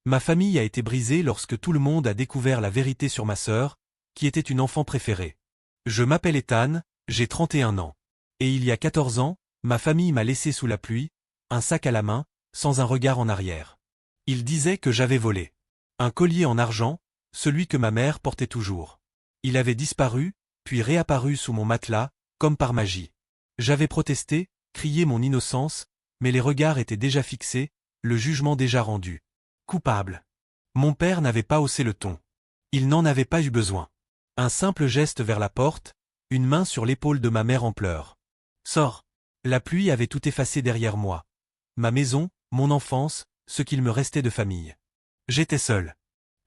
Ma famille a été brisée lorsque tout le monde a découvert la vérité sur ma sœur, qui était une enfant préférée. Je m'appelle Ethan, j'ai 31 ans. Et il y a 14 ans, ma famille m'a laissé sous la pluie, un sac à la main, sans un regard en arrière. Ils disaient que j'avais volé. Un collier en argent, celui que ma mère portait toujours. Il avait disparu, puis réapparu sous mon matelas, comme par magie. J'avais protesté, crié mon innocence, mais les regards étaient déjà fixés, le jugement déjà rendu. Coupable. Mon père n'avait pas haussé le ton. Il n'en avait pas eu besoin. Un simple geste vers la porte, une main sur l'épaule de ma mère en pleurs. Sors. La pluie avait tout effacé derrière moi. Ma maison, mon enfance, ce qu'il me restait de famille. J'étais seul.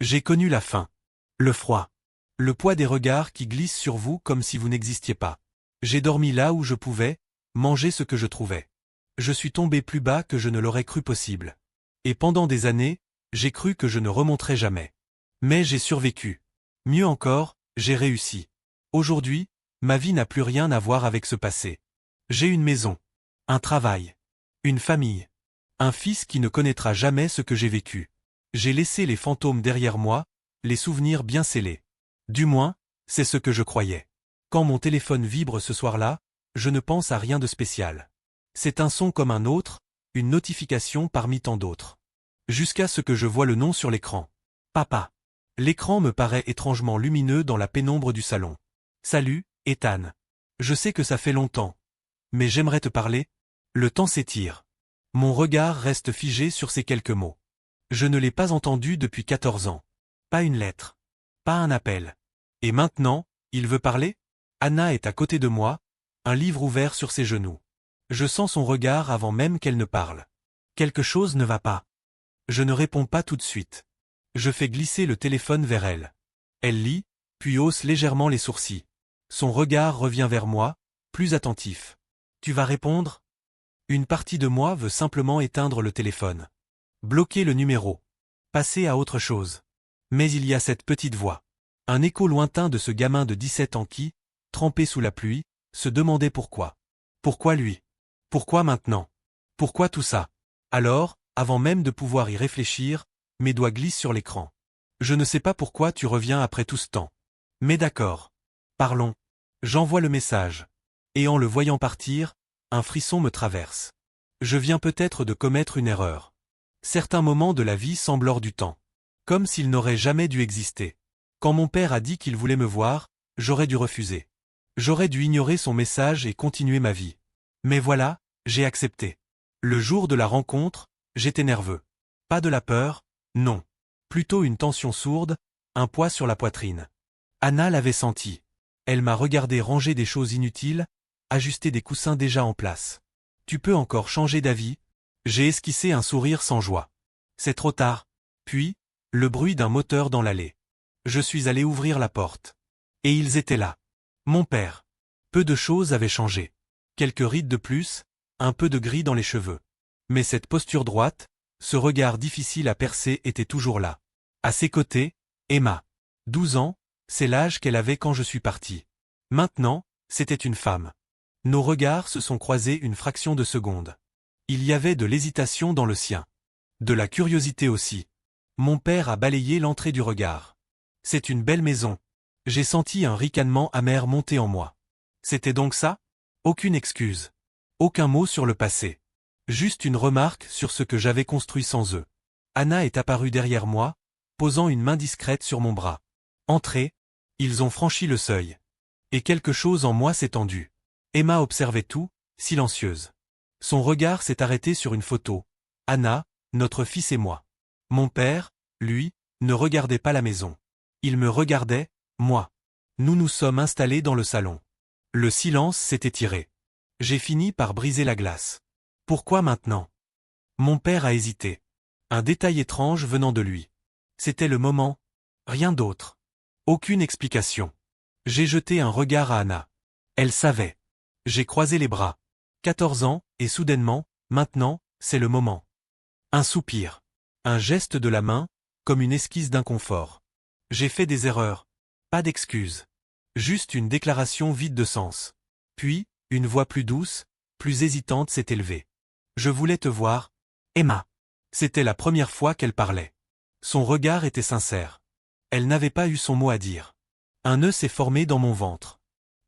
J'ai connu la faim. Le froid. Le poids des regards qui glissent sur vous comme si vous n'existiez pas. J'ai dormi là où je pouvais, manger ce que je trouvais. Je suis tombé plus bas que je ne l'aurais cru possible. Et pendant des années, j'ai cru que je ne remonterais jamais. Mais j'ai survécu. Mieux encore, j'ai réussi. Aujourd'hui, ma vie n'a plus rien à voir avec ce passé. J'ai une maison, un travail, une famille, un fils qui ne connaîtra jamais ce que j'ai vécu. J'ai laissé les fantômes derrière moi, les souvenirs bien scellés. Du moins, c'est ce que je croyais. Quand mon téléphone vibre ce soir-là, je ne pense à rien de spécial. C'est un son comme un autre, une notification parmi tant d'autres. Jusqu'à ce que je vois le nom sur l'écran. Papa. L'écran me paraît étrangement lumineux dans la pénombre du salon. Salut, Ethan. Je sais que ça fait longtemps. Mais j'aimerais te parler. Le temps s'étire. Mon regard reste figé sur ces quelques mots. Je ne l'ai pas entendu depuis 14 ans. Pas une lettre. Pas un appel. Et maintenant, il veut parler? Anna est à côté de moi, un livre ouvert sur ses genoux. Je sens son regard avant même qu'elle ne parle. Quelque chose ne va pas. Je ne réponds pas tout de suite. Je fais glisser le téléphone vers elle. Elle lit, puis hausse légèrement les sourcils. Son regard revient vers moi, plus attentif. Tu vas répondre? Une partie de moi veut simplement éteindre le téléphone. Bloquer le numéro. Passer à autre chose. Mais il y a cette petite voix. Un écho lointain de ce gamin de 17 ans qui, trempé sous la pluie, se demandait pourquoi. Pourquoi lui? Pourquoi maintenant? Pourquoi tout ça? Alors, avant même de pouvoir y réfléchir, mes doigts glissent sur l'écran. Je ne sais pas pourquoi tu reviens après tout ce temps. Mais d'accord. Parlons. J'envoie le message. Et en le voyant partir, un frisson me traverse. Je viens peut-être de commettre une erreur. Certains moments de la vie semblent hors du temps. Comme s'ils n'auraient jamais dû exister. Quand mon père a dit qu'il voulait me voir, j'aurais dû refuser. J'aurais dû ignorer son message et continuer ma vie. Mais voilà, j'ai accepté. Le jour de la rencontre, j'étais nerveux. Pas de la peur, non. Plutôt une tension sourde, un poids sur la poitrine. Anna l'avait senti. Elle m'a regardé ranger des choses inutiles, ajuster des coussins déjà en place. Tu peux encore changer d'avis? J'ai esquissé un sourire sans joie. C'est trop tard. Puis, le bruit d'un moteur dans l'allée. Je suis allé ouvrir la porte. Et ils étaient là. Mon père. Peu de choses avaient changé. Quelques rides de plus, un peu de gris dans les cheveux. Mais cette posture droite, ce regard difficile à percer était toujours là. À ses côtés, Emma. 12 ans, c'est l'âge qu'elle avait quand je suis parti. Maintenant, c'était une femme. Nos regards se sont croisés une fraction de seconde. Il y avait de l'hésitation dans le sien. De la curiosité aussi. Mon père a balayé l'entrée du regard. C'est une belle maison. J'ai senti un ricanement amer monter en moi. C'était donc ça? Aucune excuse. Aucun mot sur le passé. Juste une remarque sur ce que j'avais construit sans eux. Anna est apparue derrière moi, posant une main discrète sur mon bras. Entrez. Ils ont franchi le seuil. Et quelque chose en moi s'est tendu. Emma observait tout, silencieuse. Son regard s'est arrêté sur une photo. Anna, notre fils et moi. Mon père, lui, ne regardait pas la maison. Il me regardait, moi. Nous nous sommes installés dans le salon. Le silence s'est étiré. J'ai fini par briser la glace. Pourquoi maintenant? Mon père a hésité. Un détail étrange venant de lui. C'était le moment. Rien d'autre. Aucune explication. J'ai jeté un regard à Anna. Elle savait. J'ai croisé les bras. 14 ans, et soudainement, maintenant, c'est le moment. Un soupir. Un geste de la main, comme une esquisse d'inconfort. J'ai fait des erreurs. Pas d'excuses. Juste une déclaration vide de sens. Puis, une voix plus douce, plus hésitante s'est élevée. Je voulais te voir, Emma. C'était la première fois qu'elle parlait. Son regard était sincère. Elle n'avait pas eu son mot à dire. Un nœud s'est formé dans mon ventre.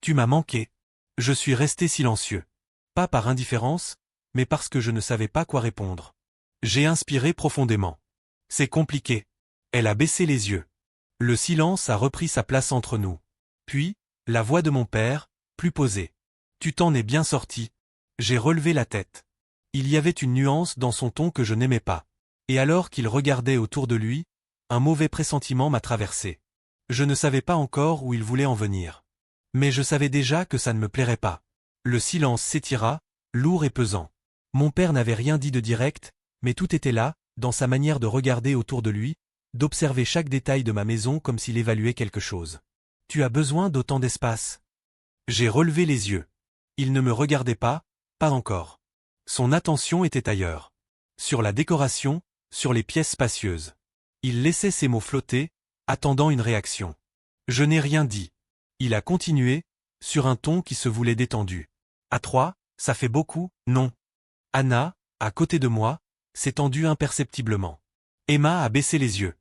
Tu m'as manqué. Je suis resté silencieux. Pas par indifférence, mais parce que je ne savais pas quoi répondre. J'ai inspiré profondément. C'est compliqué. Elle a baissé les yeux. Le silence a repris sa place entre nous. Puis, la voix de mon père, plus posée. Tu t'en es bien sorti. J'ai relevé la tête. Il y avait une nuance dans son ton que je n'aimais pas. Et alors qu'il regardait autour de lui, un mauvais pressentiment m'a traversé. Je ne savais pas encore où il voulait en venir. Mais je savais déjà que ça ne me plairait pas. Le silence s'étira, lourd et pesant. Mon père n'avait rien dit de direct, mais tout était là, dans sa manière de regarder autour de lui, d'observer chaque détail de ma maison comme s'il évaluait quelque chose. Tu as besoin d'autant d'espace. J'ai relevé les yeux. Il ne me regardait pas, pas encore. Son attention était ailleurs. Sur la décoration, sur les pièces spacieuses. Il laissait ses mots flotter, attendant une réaction. Je n'ai rien dit. Il a continué, sur un ton qui se voulait détendu. À 3, ça fait beaucoup, non. Anna, à côté de moi, s'est tendue imperceptiblement. Emma a baissé les yeux.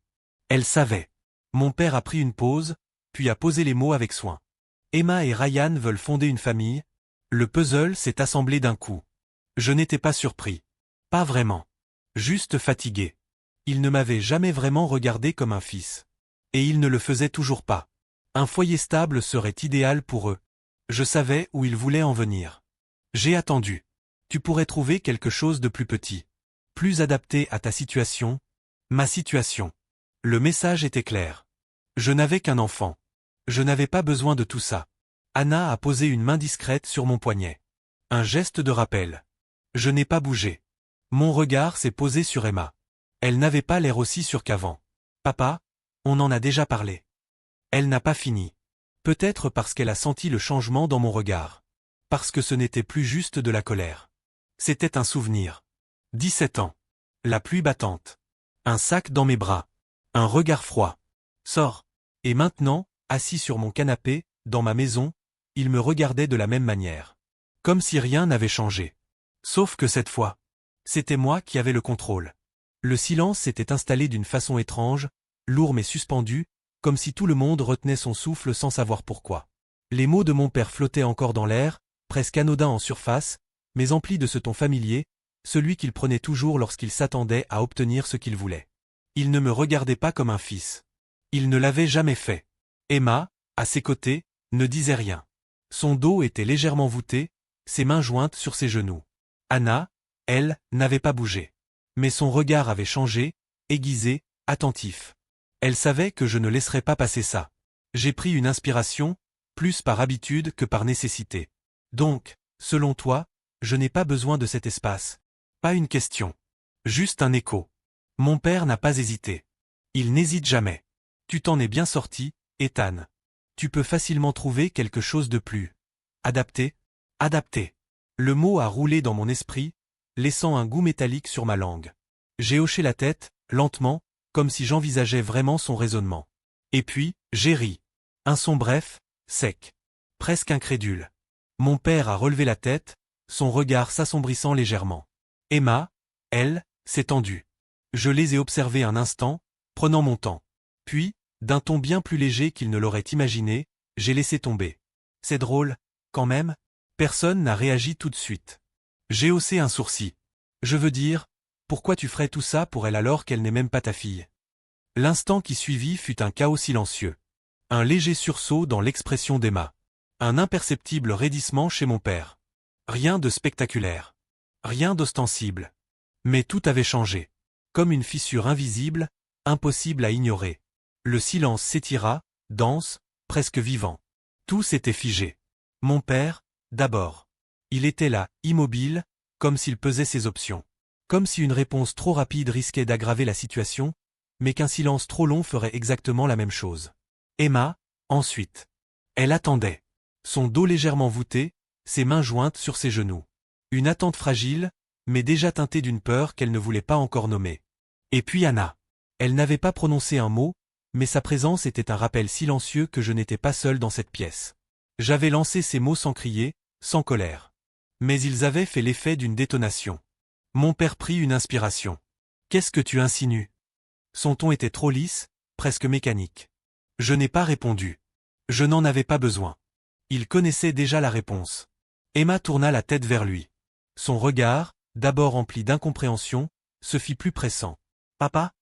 Elle savait. Mon père a pris une pause, puis a posé les mots avec soin. Emma et Ryan veulent fonder une famille. Le puzzle s'est assemblé d'un coup. Je n'étais pas surpris. Pas vraiment. Juste fatigué. Il ne m'avait jamais vraiment regardé comme un fils. Et il ne le faisait toujours pas. Un foyer stable serait idéal pour eux. Je savais où ils voulaient en venir. J'ai attendu. Tu pourrais trouver quelque chose de plus petit. Plus adapté à ta situation. Ma situation. Le message était clair. Je n'avais qu'un enfant. Je n'avais pas besoin de tout ça. Anna a posé une main discrète sur mon poignet. Un geste de rappel. Je n'ai pas bougé. Mon regard s'est posé sur Emma. Elle n'avait pas l'air aussi sûre qu'avant. Papa, on en a déjà parlé. Elle n'a pas fini. Peut-être parce qu'elle a senti le changement dans mon regard. Parce que ce n'était plus juste de la colère. C'était un souvenir. 17 ans. La pluie battante. Un sac dans mes bras. Un regard froid. Sors. Et maintenant, assis sur mon canapé, dans ma maison, il me regardait de la même manière. Comme si rien n'avait changé. Sauf que cette fois, c'était moi qui avais le contrôle. Le silence s'était installé d'une façon étrange, lourd mais suspendu, comme si tout le monde retenait son souffle sans savoir pourquoi. Les mots de mon père flottaient encore dans l'air, presque anodins en surface, mais emplis de ce ton familier, celui qu'il prenait toujours lorsqu'il s'attendait à obtenir ce qu'il voulait. Il ne me regardait pas comme un fils. Il ne l'avait jamais fait. Emma, à ses côtés, ne disait rien. Son dos était légèrement voûté, ses mains jointes sur ses genoux. Anna, elle, n'avait pas bougé. Mais son regard avait changé, aiguisé, attentif. Elle savait que je ne laisserais pas passer ça. J'ai pris une inspiration, plus par habitude que par nécessité. Donc, selon toi, je n'ai pas besoin de cet espace. Pas une question. Juste un écho. Mon père n'a pas hésité. Il n'hésite jamais. Tu t'en es bien sorti, Ethan. Tu peux facilement trouver quelque chose de plus adapté. Adapté. Le mot a roulé dans mon esprit, laissant un goût métallique sur ma langue. J'ai hoché la tête, lentement, comme si j'envisageais vraiment son raisonnement. Et puis, j'ai ri. Un son bref, sec. Presque incrédule. Mon père a relevé la tête, son regard s'assombrissant légèrement. Emma, elle, s'est tendue. Je les ai observés un instant, prenant mon temps. Puis, d'un ton bien plus léger qu'il ne l'aurait imaginé, j'ai laissé tomber. C'est drôle, quand même. Personne n'a réagi tout de suite. J'ai haussé un sourcil. Je veux dire, pourquoi tu ferais tout ça pour elle alors qu'elle n'est même pas ta fille? L'instant qui suivit fut un chaos silencieux. Un léger sursaut dans l'expression d'Emma. Un imperceptible raidissement chez mon père. Rien de spectaculaire. Rien d'ostensible. Mais tout avait changé. Comme une fissure invisible, impossible à ignorer. Le silence s'étira, dense, presque vivant. Tout s'était figé. Mon père, d'abord. Il était là, immobile, comme s'il pesait ses options. Comme si une réponse trop rapide risquait d'aggraver la situation, mais qu'un silence trop long ferait exactement la même chose. Emma, ensuite. Elle attendait. Son dos légèrement voûté, ses mains jointes sur ses genoux. Une attente fragile, mais déjà teintée d'une peur qu'elle ne voulait pas encore nommer. Et puis Anna. Elle n'avait pas prononcé un mot, mais sa présence était un rappel silencieux que je n'étais pas seul dans cette pièce. J'avais lancé ces mots sans crier, sans colère. Mais ils avaient fait l'effet d'une détonation. Mon père prit une inspiration. Qu'est-ce que tu insinues? Son ton était trop lisse, presque mécanique. Je n'ai pas répondu. Je n'en avais pas besoin. Il connaissait déjà la réponse. Emma tourna la tête vers lui. Son regard, d'abord empli d'incompréhension, se fit plus pressant. Papa?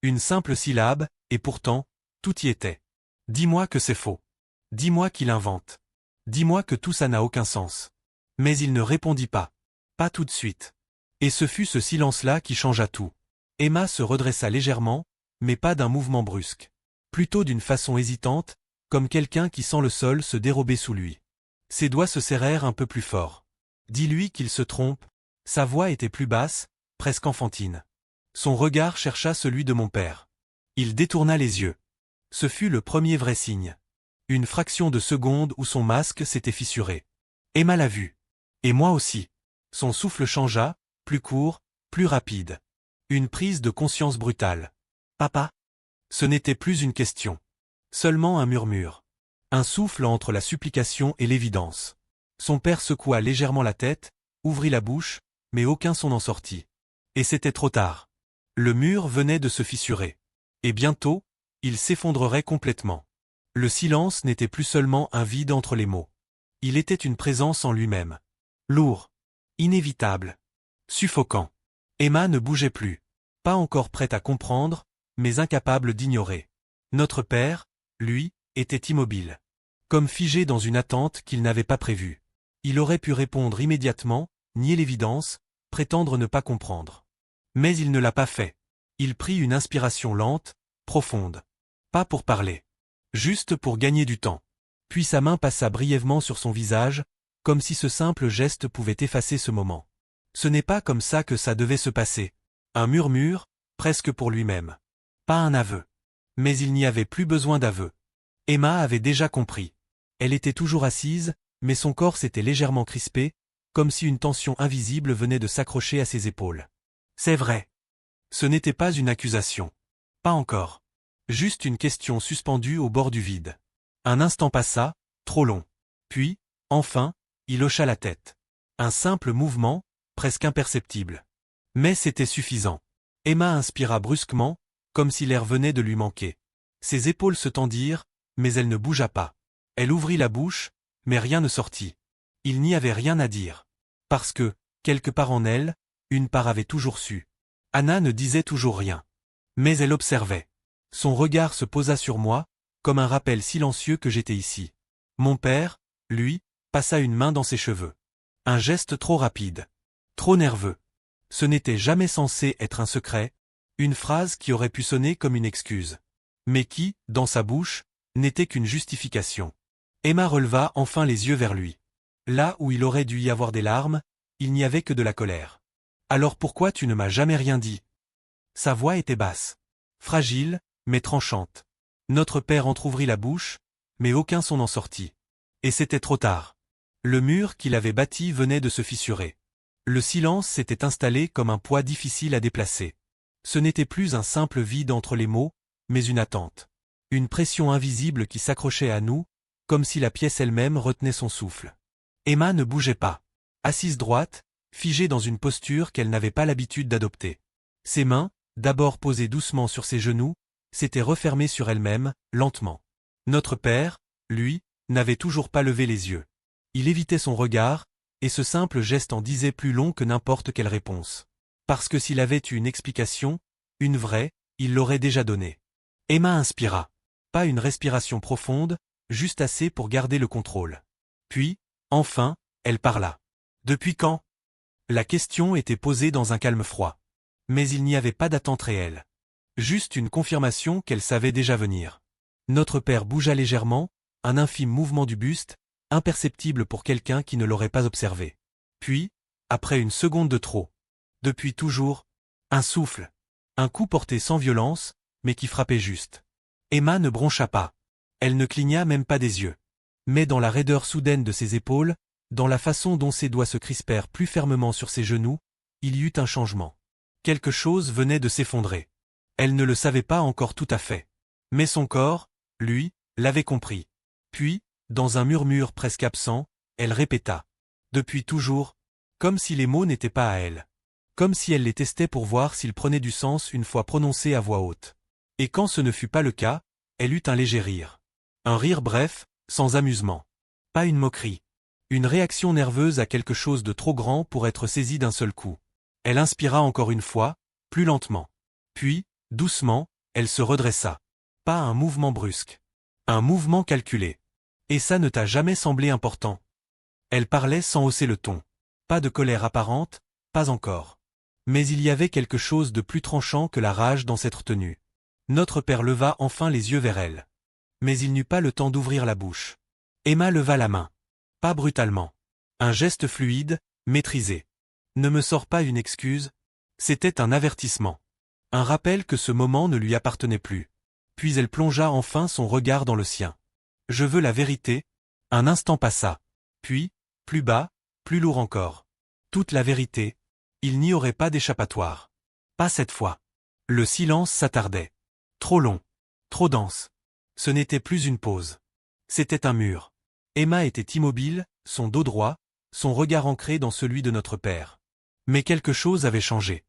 Une simple syllabe, et pourtant, tout y était. Dis-moi que c'est faux. Dis-moi qu'il invente. Dis-moi que tout ça n'a aucun sens. Mais il ne répondit pas. Pas tout de suite. Et ce fut ce silence-là qui changea tout. Emma se redressa légèrement, mais pas d'un mouvement brusque. Plutôt d'une façon hésitante, comme quelqu'un qui sent le sol se dérober sous lui. Ses doigts se serrèrent un peu plus fort. Dis-lui qu'il se trompe. Sa voix était plus basse, presque enfantine. Son regard chercha celui de mon père. Il détourna les yeux. Ce fut le premier vrai signe. Une fraction de seconde où son masque s'était fissuré. Emma l'a vu. Et moi aussi. Son souffle changea, plus court, plus rapide. Une prise de conscience brutale. Papa? Ce n'était plus une question. Seulement un murmure. Un souffle entre la supplication et l'évidence. Son père secoua légèrement la tête, ouvrit la bouche, mais aucun son n'en sortit. Et c'était trop tard. Le mur venait de se fissurer. Et bientôt, il s'effondrerait complètement. Le silence n'était plus seulement un vide entre les mots. Il était une présence en lui-même. Lourd. Inévitable. Suffocant. Emma ne bougeait plus. Pas encore prête à comprendre, mais incapable d'ignorer. Notre père, lui, était immobile. Comme figé dans une attente qu'il n'avait pas prévue. Il aurait pu répondre immédiatement, nier l'évidence, prétendre ne pas comprendre. Mais il ne l'a pas fait. Il prit une inspiration lente, profonde. Pas pour parler. Juste pour gagner du temps. Puis sa main passa brièvement sur son visage, comme si ce simple geste pouvait effacer ce moment. Ce n'est pas comme ça que ça devait se passer. Un murmure, presque pour lui-même. Pas un aveu. Mais il n'y avait plus besoin d'aveu. Emma avait déjà compris. Elle était toujours assise, mais son corps s'était légèrement crispé, comme si une tension invisible venait de s'accrocher à ses épaules. C'est vrai. Ce n'était pas une accusation. Pas encore. Juste une question suspendue au bord du vide. Un instant passa, trop long. Puis, enfin, il hocha la tête. Un simple mouvement, presque imperceptible. Mais c'était suffisant. Emma inspira brusquement, comme si l'air venait de lui manquer. Ses épaules se tendirent, mais elle ne bougea pas. Elle ouvrit la bouche, mais rien ne sortit. Il n'y avait rien à dire. Parce que, quelque part en elle, une part avait toujours su. Anna ne disait toujours rien. Mais elle observait. Son regard se posa sur moi, comme un rappel silencieux que j'étais ici. Mon père, lui, passa une main dans ses cheveux. Un geste trop rapide. Trop nerveux. Ce n'était jamais censé être un secret, une phrase qui aurait pu sonner comme une excuse. Mais qui, dans sa bouche, n'était qu'une justification. Emma releva enfin les yeux vers lui. Là où il aurait dû y avoir des larmes, il n'y avait que de la colère. Alors pourquoi tu ne m'as jamais rien dit? Sa voix était basse. Fragile, mais tranchante. Notre père entr'ouvrit la bouche, mais aucun son n'en sortit. Et c'était trop tard. Le mur qu'il avait bâti venait de se fissurer. Le silence s'était installé comme un poids difficile à déplacer. Ce n'était plus un simple vide entre les mots, mais une attente. Une pression invisible qui s'accrochait à nous, comme si la pièce elle-même retenait son souffle. Emma ne bougeait pas. Assise droite, figée dans une posture qu'elle n'avait pas l'habitude d'adopter. Ses mains, d'abord posées doucement sur ses genoux, s'étaient refermées sur elles-mêmes, lentement. Notre père, lui, n'avait toujours pas levé les yeux. Il évitait son regard, et ce simple geste en disait plus long que n'importe quelle réponse. Parce que s'il avait eu une explication, une vraie, il l'aurait déjà donnée. Emma inspira. Pas une respiration profonde, juste assez pour garder le contrôle. Puis, enfin, elle parla. Depuis quand? La question était posée dans un calme froid. Mais il n'y avait pas d'attente réelle. Juste une confirmation qu'elle savait déjà venir. Notre père bougea légèrement, un infime mouvement du buste, imperceptible pour quelqu'un qui ne l'aurait pas observé. Puis, après une seconde de trop. Depuis toujours, un souffle. Un coup porté sans violence, mais qui frappait juste. Emma ne broncha pas. Elle ne cligna même pas des yeux. Mais dans la raideur soudaine de ses épaules, dans la façon dont ses doigts se crispèrent plus fermement sur ses genoux, il y eut un changement. Quelque chose venait de s'effondrer. Elle ne le savait pas encore tout à fait. Mais son corps, lui, l'avait compris. Puis, dans un murmure presque absent, elle répéta. Depuis toujours, comme si les mots n'étaient pas à elle. Comme si elle les testait pour voir s'ils prenaient du sens une fois prononcés à voix haute. Et quand ce ne fut pas le cas, elle eut un léger rire. Un rire bref, sans amusement. Pas une moquerie. Une réaction nerveuse à quelque chose de trop grand pour être saisi d'un seul coup. Elle inspira encore une fois, plus lentement. Puis, doucement, elle se redressa. Pas un mouvement brusque. Un mouvement calculé. Et ça ne t'a jamais semblé important? Elle parlait sans hausser le ton. Pas de colère apparente, pas encore. Mais il y avait quelque chose de plus tranchant que la rage dans cette retenue. Notre père leva enfin les yeux vers elle. Mais il n'eut pas le temps d'ouvrir la bouche. Emma leva la main. Pas brutalement. Un geste fluide, maîtrisé. Ne me sors pas une excuse. C'était un avertissement. Un rappel que ce moment ne lui appartenait plus. Puis elle plongea enfin son regard dans le sien. Je veux la vérité. Un instant passa. Puis, plus bas, plus lourd encore. Toute la vérité. Il n'y aurait pas d'échappatoire. Pas cette fois. Le silence s'attardait. Trop long. Trop dense. Ce n'était plus une pause. C'était un mur. Emma était immobile, son dos droit, son regard ancré dans celui de notre père. Mais quelque chose avait changé.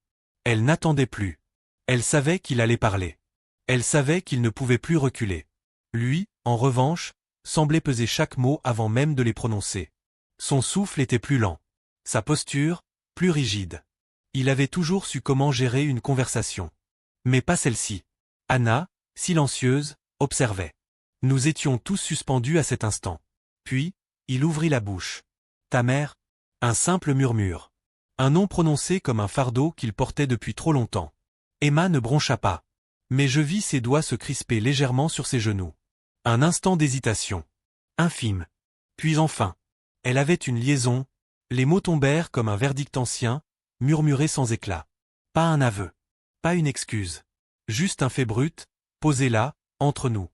Elle n'attendait plus. Elle savait qu'il allait parler. Elle savait qu'il ne pouvait plus reculer. Lui, en revanche, semblait peser chaque mot avant même de les prononcer. Son souffle était plus lent. Sa posture, plus rigide. Il avait toujours su comment gérer une conversation. Mais pas celle-ci. Anna, silencieuse, observait. Nous étions tous suspendus à cet instant. Puis, il ouvrit la bouche. Ta mère? Un simple murmure. Un nom prononcé comme un fardeau qu'il portait depuis trop longtemps. Emma ne broncha pas. Mais je vis ses doigts se crisper légèrement sur ses genoux. Un instant d'hésitation. Infime. Puis enfin. Elle avait une liaison. Les mots tombèrent comme un verdict ancien, murmuré sans éclat. Pas un aveu. Pas une excuse. Juste un fait brut, posé là, entre nous.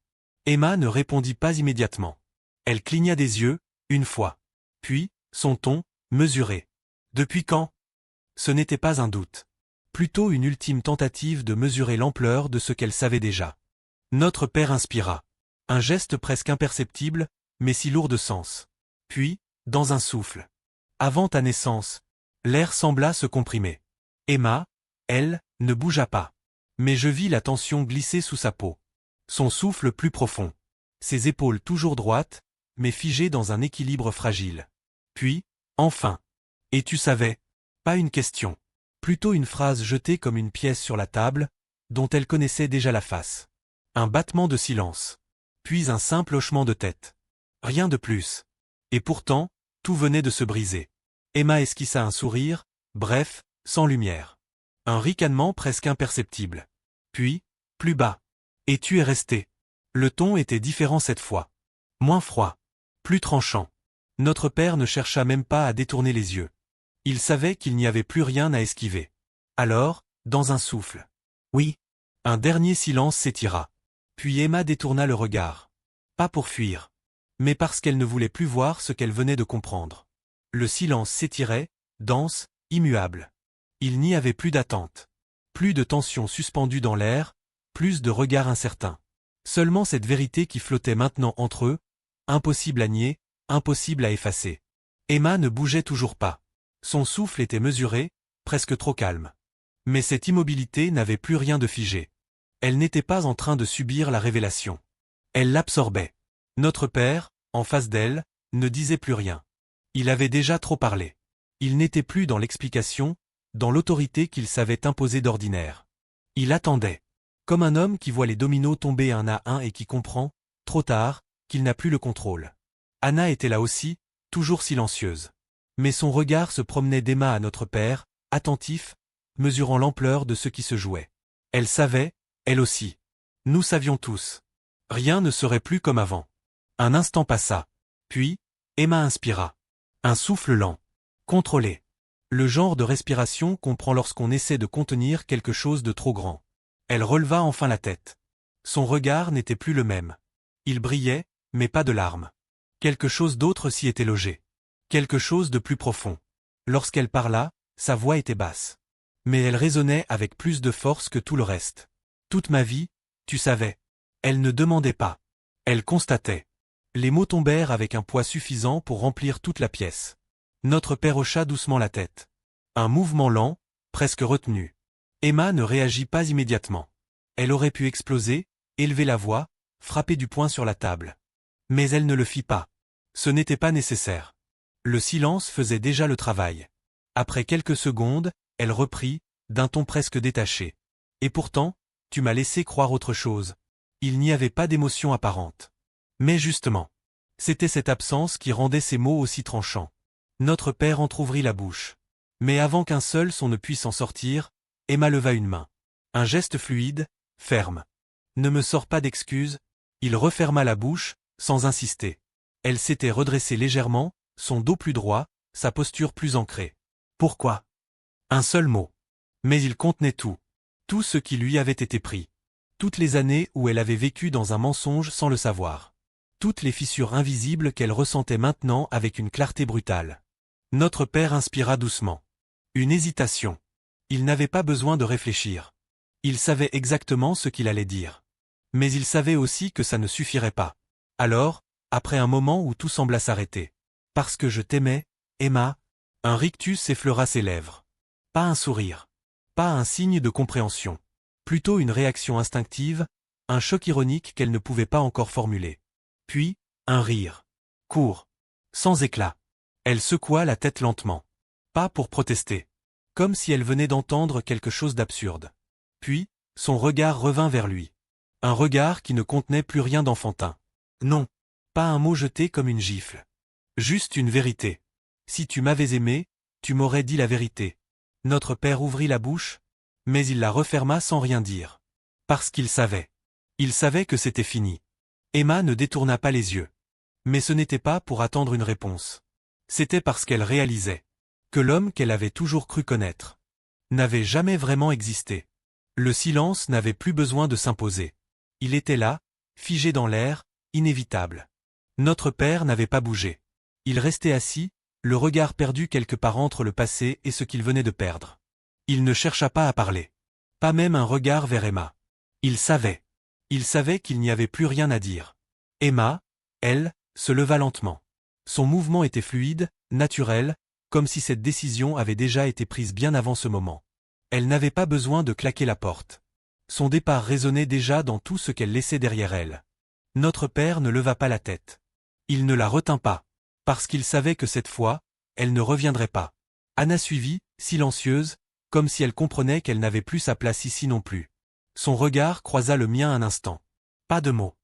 Emma ne répondit pas immédiatement. Elle cligna des yeux, une fois. Puis, son ton, mesuré. Depuis quand? Ce n'était pas un doute. Plutôt une ultime tentative de mesurer l'ampleur de ce qu'elle savait déjà. Notre père inspira. Un geste presque imperceptible, mais si lourd de sens. Puis, dans un souffle. Avant ta naissance, l'air sembla se comprimer. Emma, elle, ne bougea pas. Mais je vis la tension glisser sous sa peau. Son souffle plus profond. Ses épaules toujours droites, mais figées dans un équilibre fragile. Puis, enfin. Et tu savais? Pas une question. Plutôt une phrase jetée comme une pièce sur la table, dont elle connaissait déjà la face. Un battement de silence. Puis un simple hochement de tête. Rien de plus. Et pourtant, tout venait de se briser. Emma esquissa un sourire, bref, sans lumière. Un ricanement presque imperceptible. Puis, plus bas. Et tu es resté. Le ton était différent cette fois. Moins froid. Plus tranchant. Notre père ne chercha même pas à détourner les yeux. Il savait qu'il n'y avait plus rien à esquiver. Alors, dans un souffle. Oui. Un dernier silence s'étira. Puis Emma détourna le regard. Pas pour fuir. Mais parce qu'elle ne voulait plus voir ce qu'elle venait de comprendre. Le silence s'étirait, dense, immuable. Il n'y avait plus d'attente. Plus de tension suspendue dans l'air, plus de regards incertains. Seulement cette vérité qui flottait maintenant entre eux, impossible à nier, impossible à effacer. Emma ne bougeait toujours pas. Son souffle était mesuré, presque trop calme. Mais cette immobilité n'avait plus rien de figé. Elle n'était pas en train de subir la révélation. Elle l'absorbait. Notre père, en face d'elle, ne disait plus rien. Il avait déjà trop parlé. Il n'était plus dans l'explication, dans l'autorité qu'il savait imposer d'ordinaire. Il attendait. Comme un homme qui voit les dominos tomber un à un et qui comprend, trop tard, qu'il n'a plus le contrôle. Anna était là aussi, toujours silencieuse. Mais son regard se promenait d'Emma à notre père, attentif, mesurant l'ampleur de ce qui se jouait. Elle savait, elle aussi. Nous savions tous. Rien ne serait plus comme avant. Un instant passa. Puis, Emma inspira. Un souffle lent. Contrôlé. Le genre de respiration qu'on prend lorsqu'on essaie de contenir quelque chose de trop grand. Elle releva enfin la tête. Son regard n'était plus le même. Il brillait, mais pas de larmes. Quelque chose d'autre s'y était logé. Quelque chose de plus profond. Lorsqu'elle parla, sa voix était basse. Mais elle résonnait avec plus de force que tout le reste. Toute ma vie, tu savais. Elle ne demandait pas. Elle constatait. Les mots tombèrent avec un poids suffisant pour remplir toute la pièce. Notre père hocha doucement la tête. Un mouvement lent, presque retenu. Emma ne réagit pas immédiatement. Elle aurait pu exploser, élever la voix, frapper du poing sur la table. Mais elle ne le fit pas. Ce n'était pas nécessaire. Le silence faisait déjà le travail. Après quelques secondes, elle reprit, d'un ton presque détaché. Et pourtant, tu m'as laissé croire autre chose. Il n'y avait pas d'émotion apparente. Mais justement, c'était cette absence qui rendait ces mots aussi tranchants. Notre père entr'ouvrit la bouche. Mais avant qu'un seul son ne puisse en sortir, Emma leva une main. Un geste fluide, ferme. Ne me sors pas d'excuses. Il referma la bouche, sans insister. Elle s'était redressée légèrement, son dos plus droit, sa posture plus ancrée. Pourquoi? Un seul mot. Mais il contenait tout. Tout ce qui lui avait été pris. Toutes les années où elle avait vécu dans un mensonge sans le savoir. Toutes les fissures invisibles qu'elle ressentait maintenant avec une clarté brutale. Notre père inspira doucement. Une hésitation. Il n'avait pas besoin de réfléchir. Il savait exactement ce qu'il allait dire. Mais il savait aussi que ça ne suffirait pas. Alors, après un moment où tout sembla s'arrêter. Parce que je t'aimais, Emma, un rictus effleura ses lèvres. Pas un sourire. Pas un signe de compréhension. Plutôt une réaction instinctive, un choc ironique qu'elle ne pouvait pas encore formuler. Puis, un rire. Court. Sans éclat. Elle secoua la tête lentement. Pas pour protester. Comme si elle venait d'entendre quelque chose d'absurde. Puis, son regard revint vers lui. Un regard qui ne contenait plus rien d'enfantin. Non. Pas un mot jeté comme une gifle. Juste une vérité. Si tu m'avais aimé, tu m'aurais dit la vérité. Notre père ouvrit la bouche, mais il la referma sans rien dire. Parce qu'il savait. Il savait que c'était fini. Emma ne détourna pas les yeux. Mais ce n'était pas pour attendre une réponse. C'était parce qu'elle réalisait que l'homme qu'elle avait toujours cru connaître n'avait jamais vraiment existé. Le silence n'avait plus besoin de s'imposer. Il était là, figé dans l'air, inévitable. Notre père n'avait pas bougé. Il restait assis, le regard perdu quelque part entre le passé et ce qu'il venait de perdre. Il ne chercha pas à parler. Pas même un regard vers Emma. Il savait. Il savait qu'il n'y avait plus rien à dire. Emma, elle, se leva lentement. Son mouvement était fluide, naturel, comme si cette décision avait déjà été prise bien avant ce moment. Elle n'avait pas besoin de claquer la porte. Son départ résonnait déjà dans tout ce qu'elle laissait derrière elle. Notre père ne leva pas la tête. Il ne la retint pas. Parce qu'il savait que cette fois, elle ne reviendrait pas. Anna suivit, silencieuse, comme si elle comprenait qu'elle n'avait plus sa place ici non plus. Son regard croisa le mien un instant. Pas de mots.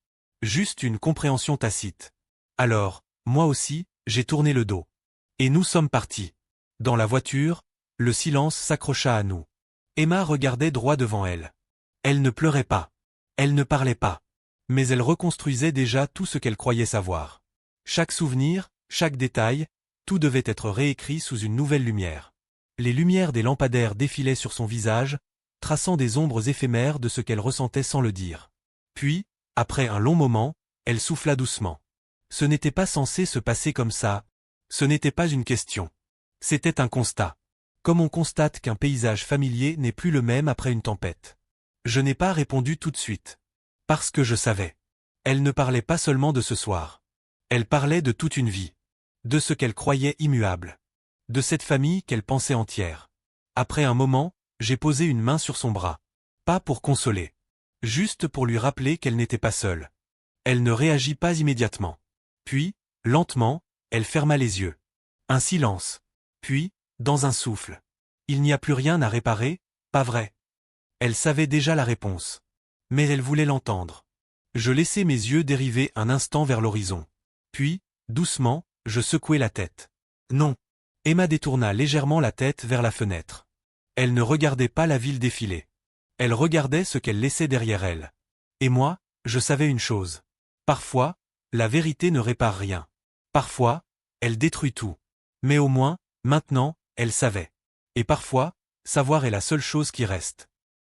Juste une compréhension tacite. Alors, moi aussi, j'ai tourné le dos. Et nous sommes partis. Dans la voiture, le silence s'accrocha à nous. Emma regardait droit devant elle. Elle ne pleurait pas. Elle ne parlait pas. Mais elle reconstruisait déjà tout ce qu'elle croyait savoir. Chaque souvenir, chaque détail, tout devait être réécrit sous une nouvelle lumière. Les lumières des lampadaires défilaient sur son visage, traçant des ombres éphémères de ce qu'elle ressentait sans le dire. Puis, après un long moment, elle souffla doucement. Ce n'était pas censé se passer comme ça, ce n'était pas une question. C'était un constat. Comme on constate qu'un paysage familier n'est plus le même après une tempête. Je n'ai pas répondu tout de suite. Parce que je savais. Elle ne parlait pas seulement de ce soir. Elle parlait de toute une vie. De ce qu'elle croyait immuable. De cette famille qu'elle pensait entière. Après un moment, j'ai posé une main sur son bras. Pas pour consoler. Juste pour lui rappeler qu'elle n'était pas seule. Elle ne réagit pas immédiatement. Puis, lentement, elle ferma les yeux. Un silence. Puis, dans un souffle. Il n'y a plus rien à réparer, pas vrai? Elle savait déjà la réponse. Mais elle voulait l'entendre. Je laissai mes yeux dériver un instant vers l'horizon. Puis, doucement, je secouai la tête. Non. Emma détourna légèrement la tête vers la fenêtre. Elle ne regardait pas la ville défiler. Elle regardait ce qu'elle laissait derrière elle. Et moi, je savais une chose. Parfois, la vérité ne répare rien. Parfois, elle détruit tout. Mais au moins, maintenant, elle savait. Et parfois, savoir est la seule chose qui reste.